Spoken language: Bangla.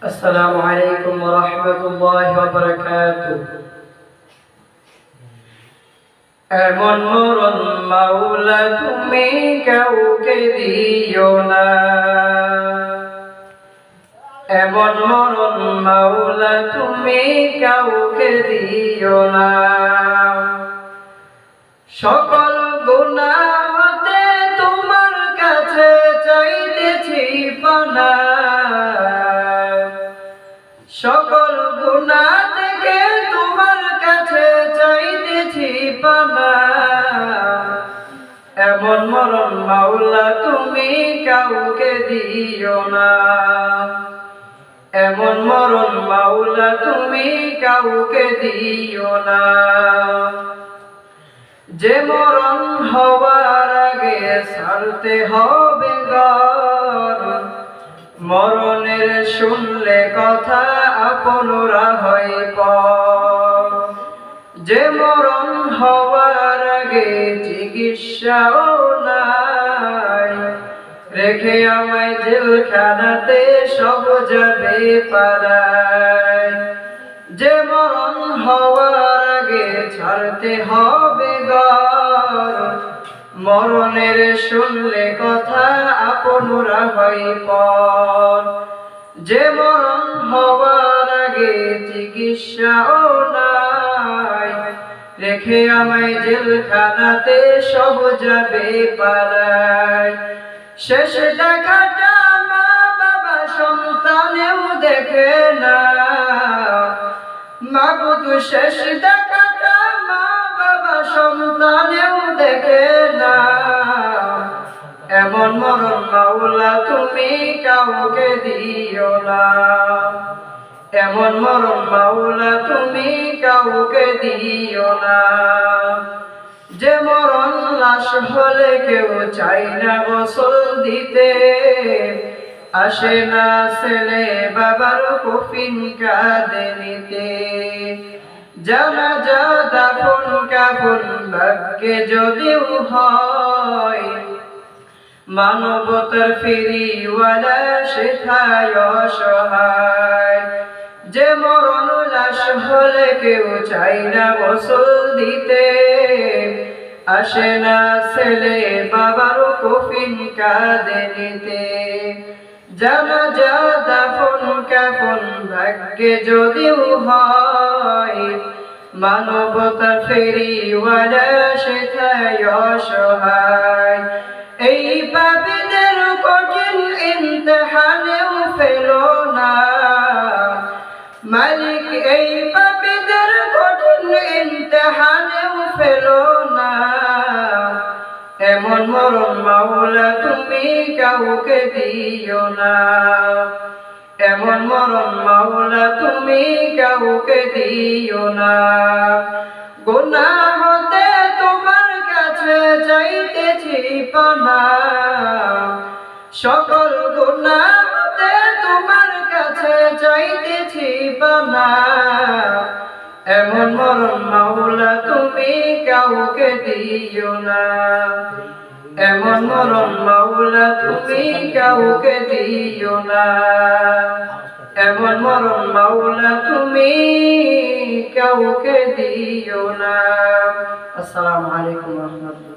আসসালামু আলাইকুম ওয়া রাহমাতুল্লাহি ওয়া বারাকাতুহু। এমন মরণ মাওলা তুমি কাউকে দিও না, এমন মরণ মাওলা তুমি কাউকে দিও না। সকল গুনাহ হতে তোমার কাছে চাইতেছি পানা, সকল গুনাহ থেকে তোমার কাছে চাইতেছি পানা। এমন মরণ মাওলা তুমি কাউকে দিও না, এমন মরণ মাওলা তুমি কাউকে দিও না। যে মরণ হওয়ার আগে ছাড়তে হবে ঘর, মরণের শুনলে কথা আপনরা হয় পর। যে মরণ হওয়ার আগে চিকিৎসাও নাই, রেখে আমায় জেলখানাতে সব যাবে পালায়। যে মরণ হওয়ার আগে ছাড়তে হবে ঘর, মরণের শুনলে কথা আপনরা হয় পর। যে মরণ হওয়ার আগে চিকিৎসাও নাই, রেখে আমায় জেলখানাতে সব যাবে পালায়। শেষ দেখাটা মা বাবা সন্তানেও দেখে না, মাবুদ শেষ দেখাটা মা বাবা সন্তানেও দেখে না। এমন মরণ মাওলা তুমি কাউকে দিও না, এমন মরণ মাওলা তুমি কাউকে দিও না। যে মরণ লাশ হলে কেউ চাই না গোসল দিতে, আসে না ছেলে বাবার কফিন কাঁধে নিতে। জানাজা দাফন কাফন ভাগ্যে যদিও হয়, মানবতার ফেরিওয়ালা সেথায় অসহায়। যে মরণ লাশ হলে কেউ চাই না গোসল দিতে, আসে না ছেলে বাবার কফিন কাঁধে নিতে। জানাজা দাফন কাফন ভাগ্যে যদিও হয়, মানবতার ফেরিওয়ালা সেথায় অসহায়। এই পাপীদের কঠিন ইমতিহানেও ফেলো না মালিক, এই পাপীদের কঠিন ইমতিহানেও ফেলো না। এমন মরণ মাওলা তুমি কাউকে দিও না, এমন মরণ মাওলা তুমি কাউকে দিও না। গুনাহ হতে তোমার কাছে চাইতেছি পানা, সকল গুনাহ হতে তোমার কাছে চাইতেছি পানা। এমন মরণ মাওলা তুমি কাউকে দিও না, এমন মরণ মাওলা তুমি কাউকে দিও না, এমন মরণ মাওলা তুমি কাউকে দিও না। আসসালামু আলাইকুম ওয়া রাহমাতুল্লাহ।